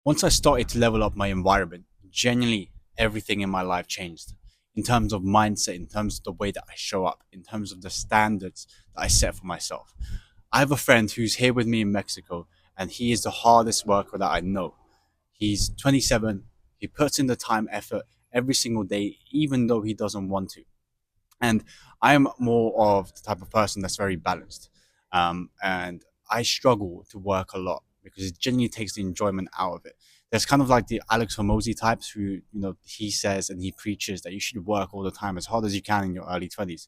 Once I started to level up my environment, genuinely everything in my life changed in terms of mindset, in terms of the way that I show up, in terms of the standards that I set for myself. I have a friend who's here with me in Mexico, and he is the hardest worker that I know. He's 27. He puts in the time, effort every single day, even though he doesn't want to. And I am more of the type of person that's very balanced. And I struggle to work a lot because it genuinely takes the enjoyment out of it. There's kind of like the Alex Hormozy types who, he says and he preaches that you should work all the time as hard as you can in your early 20s.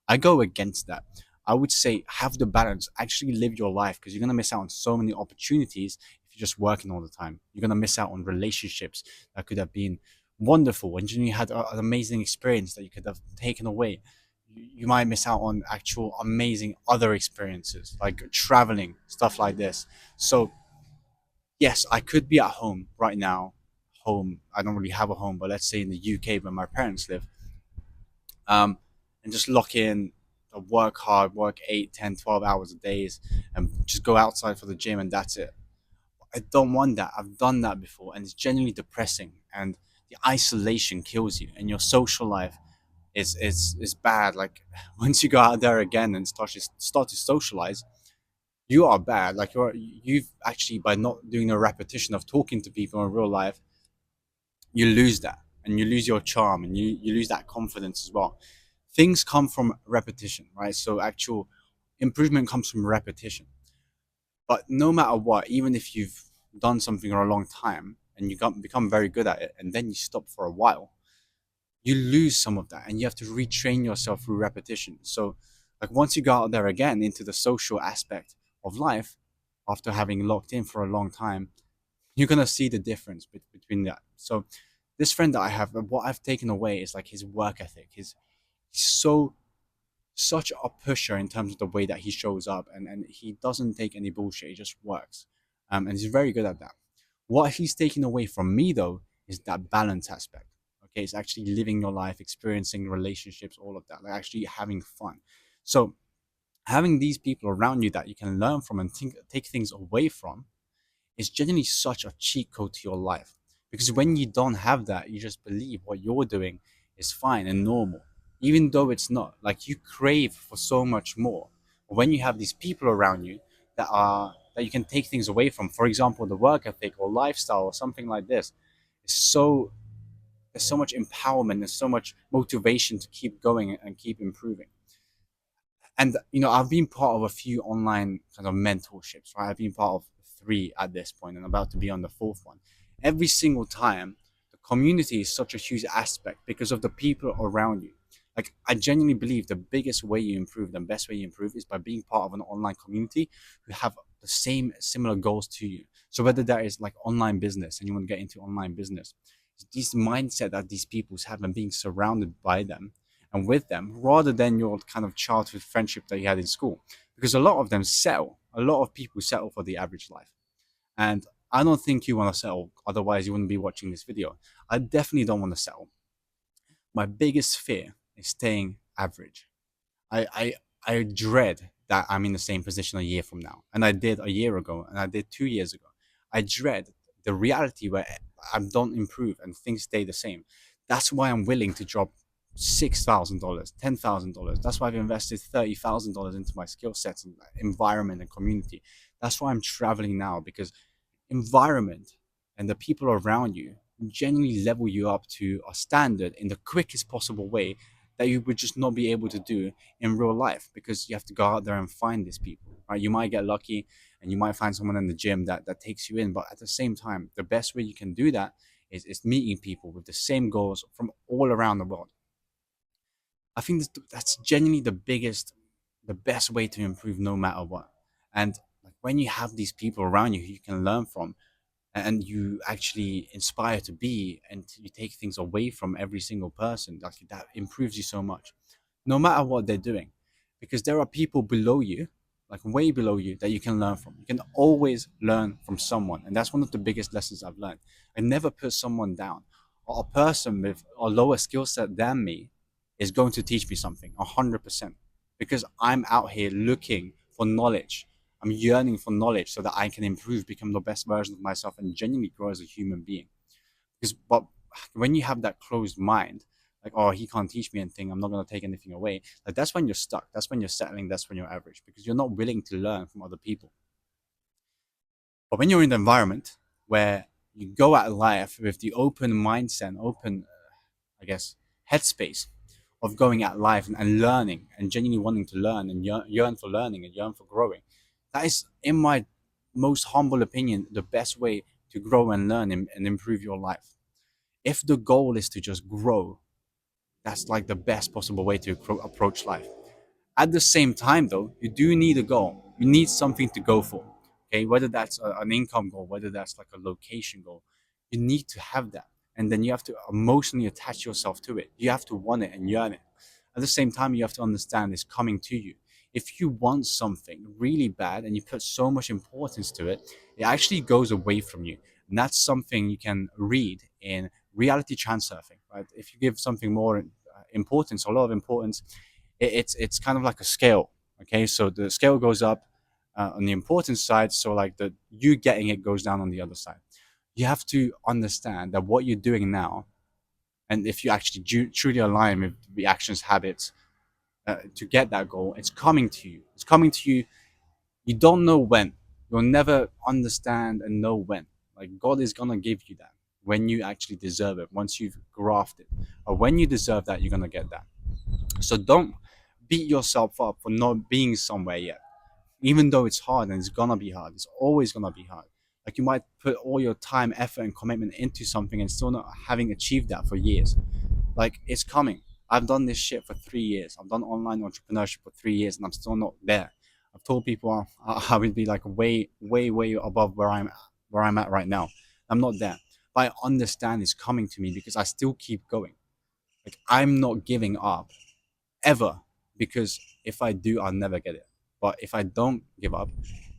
I go against that. I would say have the balance, actually live your life because you're going to miss out on so many opportunities if you're just working all the time. You're going to miss out on relationships that could have been wonderful and you had an amazing experience that you could have taken away. You might miss out on actual amazing other experiences like traveling, stuff like this. So yes, I could be at home right now. Home, I don't really have a home, but let's say in the UK where my parents live, um, and just lock in, work hard, work 8, 10, 12 hours a days, and just go outside for the gym, and that's it. I don't want that. I've done that before, and it's genuinely depressing. And the isolation kills you, and your social life is bad. Like once you go out there again and start to socialize, you are bad. Like you've actually by not doing a repetition of talking to people in real life, you lose that, and you lose your charm, and you lose that confidence as well. Things come from repetition, right? So actual improvement comes from repetition. But no matter what, even if you've done something for a long time and become very good at it, and then you stop for a while, you lose some of that, and you have to retrain yourself through repetition. So, like once you go out there again into the social aspect of life, after having locked in for a long time, you're gonna see the difference between that. So, this friend that I have, what I've taken away is like his work ethic. He's such a pusher in terms of the way that he shows up, and he doesn't take any bullshit. He just works, and he's very good at that. What he's taken away from me though is that balance aspect. Okay, it's actually living your life, experiencing relationships, all of that, like actually having fun. So having these people around you that you can learn from and take things away from is genuinely such a cheat code to your life. Because when you don't have that, you just believe what you're doing is fine and normal, even though it's not. Like you crave for so much more. When you have these people around you that you can take things away from, for example, the work ethic or lifestyle or something like this, is so there's so much empowerment, there's so much motivation to keep going and keep improving. And I've been part of a few online kind of mentorships, right? I've been part of three at this point and about to be on the fourth one. Every single time, the community is such a huge aspect because of the people around you. Like I genuinely believe the biggest way you improve, the best way you improve is by being part of an online community who have the same similar goals to you. So whether that is like online business and you want to get into online business, this mindset that these people have and being surrounded by them and with them rather than your kind of childhood friendship that you had in school. Because a lot of them settle, a lot of people settle for the average life. And I don't think you want to settle, otherwise, you wouldn't be watching this video. I definitely don't want to settle. My biggest fear is staying average. I, I, I dread that I'm in the same position a year from now. And I did a year ago, and I did 2 years ago. I dread the reality where I don't improve and things stay the same. That's why I'm willing to drop $6,000, $10,000. That's why I've invested $30,000 into my skill sets and environment and community. That's why I'm traveling now because environment and the people around you genuinely level you up to a standard in the quickest possible way that you would just not be able to do in real life because you have to go out there and find these people, right? You might get lucky and you might find someone in the gym that takes you in, but at the same time, the best way you can do that is meeting people with the same goals from all around the world. I think that's genuinely the best way to improve no matter what. And like when you have these people around you who you can learn from, and you actually inspire to be, and you take things away from every single person, like that improves you so much, no matter what they're doing, because there are people below you, like way below you, that you can learn from. You can always learn from someone, and that's one of the biggest lessons I've learned. I never put someone down. A person with a lower skill set than me is going to teach me something 100%, because I'm out here looking for knowledge. I'm yearning for knowledge so that I can improve, become the best version of myself, and genuinely grow as a human being. Because but when you have that closed mind, like, oh, he can't teach me anything, I'm not going to take anything away, like that's when you're stuck, that's when you're settling, that's when you're average, because you're not willing to learn from other people. But when you're in the environment where you go at life with the open mindset, open, I guess, headspace of going at life and learning and genuinely wanting to learn and yearn for learning and yearn for growing, that is, in my most humble opinion, the best way to grow and learn and improve your life. If the goal is to just grow, that's like the best possible way to approach life. At the same time, though, you do need a goal. You need something to go for. Okay, whether that's an income goal, whether that's like a location goal, you need to have that, and then you have to emotionally attach yourself to it. You have to want it and yearn it. At the same time, you have to understand it's coming to you. If you want something really bad and you put so much importance to it, it actually goes away from you. And that's something you can read in reality transurfing, right? If you give something more importance, a lot of importance, it's kind of like a scale. Okay, so the scale goes up on the importance side, so like the you getting it goes down on the other side. You have to understand that what you're doing now, and if you actually truly align with the actions, habits, to get that goal, it's coming to you. It's coming to you. You don't know when. You'll never understand and know when. Like, God is gonna give you that when you actually deserve it. Once you've grafted, or when you deserve that, you're gonna get that. So don't beat yourself up for not being somewhere yet, even though it's hard, and it's gonna be hard. It's always gonna be hard. Like, you might put all your time, effort, and commitment into something and still not having achieved that for years. Like, it's coming. I've done this shit for 3 years. I've done online entrepreneurship for 3 years, and I'm still not there. I've told people I would be like way, way, way above where I'm at right now. I'm not there, but I understand it's coming to me because I still keep going. Like, I'm not giving up ever, because if I do, I'll never get it. But if I don't give up,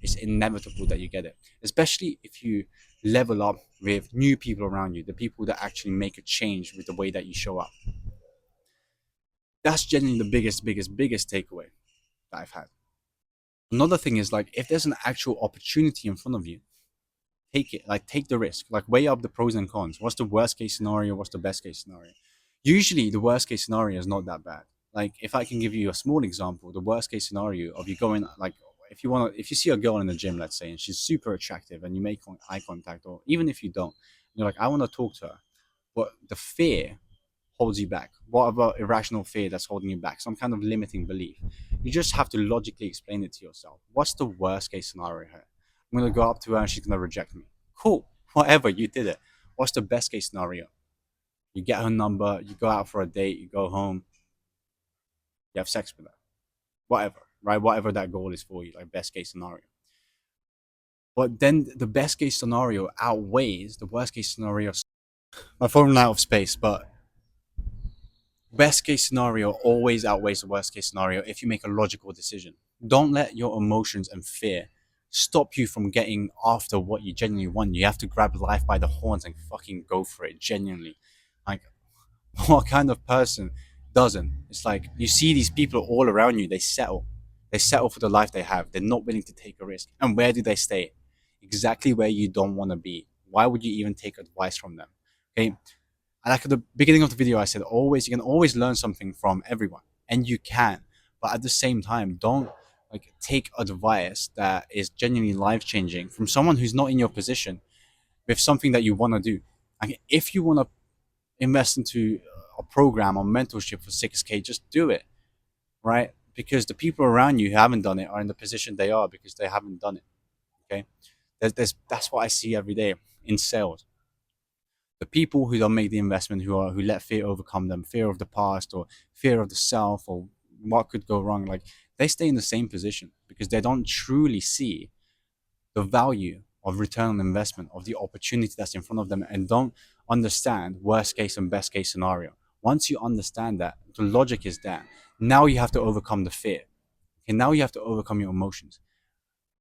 it's inevitable that you get it. Especially if you level up with new people around you, the people that actually make a change with the way that you show up. That's generally the biggest takeaway that I've had. Another thing is, like, if there's an actual opportunity in front of you, take it. Like, take the risk. Like, weigh up the pros and cons. What's the worst case scenario? What's the best case scenario? Usually, the worst case scenario is not that bad. Like, if I can give you a small example, the worst case scenario of you going, like, if you see a girl in the gym, let's say, and she's super attractive, and you make eye contact, or even if you don't, you're like, I want to talk to her, but the fear holds you back. What about irrational fear that's holding you back? Some kind of limiting belief. You just have to logically explain it to yourself. What's the worst case scenario here? I'm gonna go up to her and she's gonna reject me. Cool. Whatever, you did it. What's the best case scenario? You get her number, you go out for a date, you go home, you have sex with her. Whatever, right? Whatever that goal is for you, like best case scenario. But then the best case scenario outweighs the worst case scenario. My phone ran out of space, but best case scenario always outweighs the worst case scenario if you make a logical decision. Don't let your emotions and fear stop you from getting after what you genuinely want. You have to grab life by the horns and fucking go for it genuinely. Like, what kind of person doesn't? It's like, you see these people all around you, they settle. They settle for the life they have. They're not willing to take a risk. And where do they stay? Exactly where you don't want to be. Why would you even take advice from them? Okay, like at the beginning of the video, I said, always, you can always learn something from everyone, and you can. But at the same time, don't like take advice that is genuinely life changing from someone who's not in your position with something that you want to do. Like, if you want to invest into a program or mentorship for 6K, just do it, right? Because the people around you who haven't done it are in the position they are because they haven't done it. Okay, that's what I see every day in sales. The people who don't make the investment, who let fear overcome them, fear of the past or fear of the self or what could go wrong, like, they stay in the same position because they don't truly see the value of return on investment, of the opportunity that's in front of them, and don't understand worst case and best case scenario. Once you understand that, the logic is there. Now you have to overcome the fear. Okay, now you have to overcome your emotions.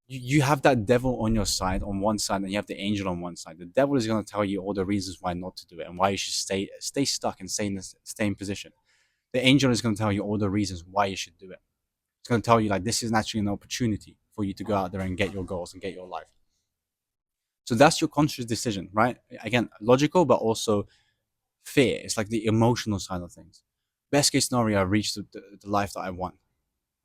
You have that devil on your side on one side, and you have the angel on one side. The devil is going to tell you all the reasons why not to do it and why you should stay stuck and stay in position. The angel is going to tell you all the reasons why you should do it. It's going to tell you, like, this is actually an opportunity for you to go out there and get your goals and get your life. So that's your conscious decision, right? Again, logical, but also fear. It's like the emotional side of things. Best case scenario, I reached the life that I want.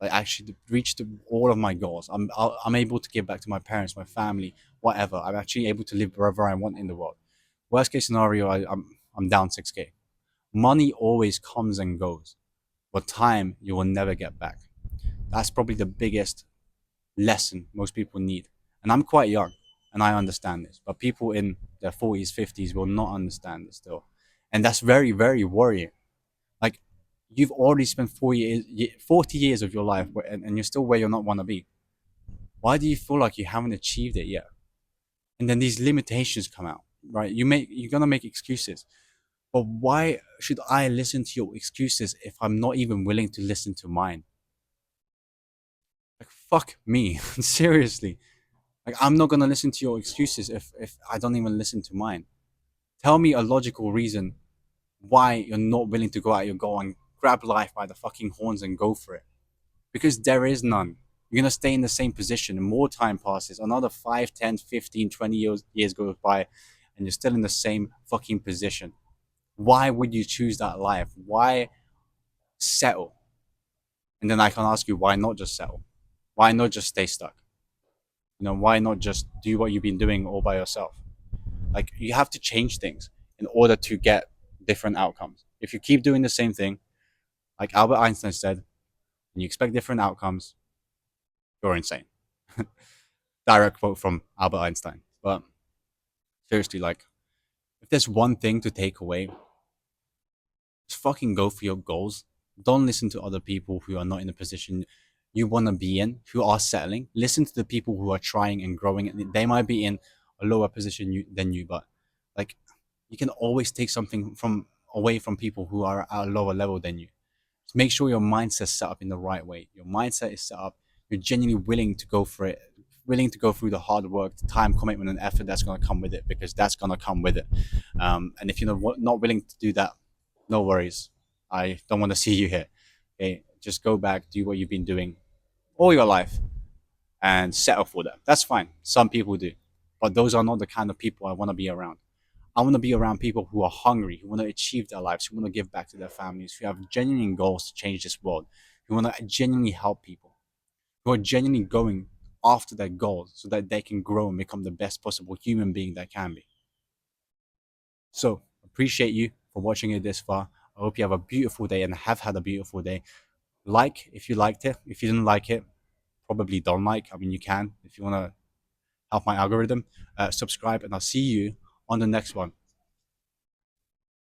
Like actually reached all of my goals. I'm able to give back to my parents, my family, whatever. I'm actually able to live wherever I want in the world. Worst case scenario, I'm down 6K. Money always comes and goes, but time you will never get back. That's probably the biggest lesson most people need. And I'm quite young and I understand this, but people in their 40s, 50s will not understand this still. And that's very, very worrying. Like, you've already spent 40 years of your life and you're still where you're not want to be. Why do you feel like you haven't achieved it yet? And then these limitations come out, right? You're going to make excuses. But why should I listen to your excuses if I'm not even willing to listen to mine? Like, fuck me. Seriously. Like, I'm not gonna listen to your excuses if I don't even listen to mine. Tell me a logical reason why you're not willing to go out your goal and grab life by the fucking horns and go for it. Because there is none. You're gonna stay in the same position and more time passes. Another 5, 10, 15, 20 years goes by and you're still in the same fucking position. Why would you choose that life? Why settle? And then I can ask you, why not just settle? Why not just stay stuck? Why not just do what you've been doing all by yourself? Like, you have to change things in order to get different outcomes. If you keep doing the same thing, like Albert Einstein said, and you expect different outcomes, you're insane. Direct quote from Albert Einstein. But seriously, like, if there's one thing to take away, just fucking go for your goals. Don't listen to other people who are not in the position you want to be in, who are settling. Listen to the people who are trying and growing. And they might be in a lower position than you, but like, you can always take something from away from people who are at a lower level than you. Just make sure your mindset's set up in the right way. Your mindset is set up. You're genuinely willing to go for it, willing to go through the hard work, the time, commitment, and effort that's going to come with it, because that's going to come with it. And if you're not willing to do that, no worries. I don't want to see you here. Okay, just go back, do what you've been doing all your life, and settle for that. That's fine. Some people do, but those are not the kind of people I want to be around. I want to be around people who are hungry, who want to achieve their lives, who want to give back to their families, who have genuine goals to change this world, who want to genuinely help people, who are genuinely going after their goals so that they can grow and become the best possible human being they can be. So, appreciate you for watching it this far. I hope you have a beautiful day and have had a beautiful day. Like if you liked it. If you didn't like it, probably don't like. I mean, you can if you want to help my algorithm. Subscribe, and I'll see you on the next one.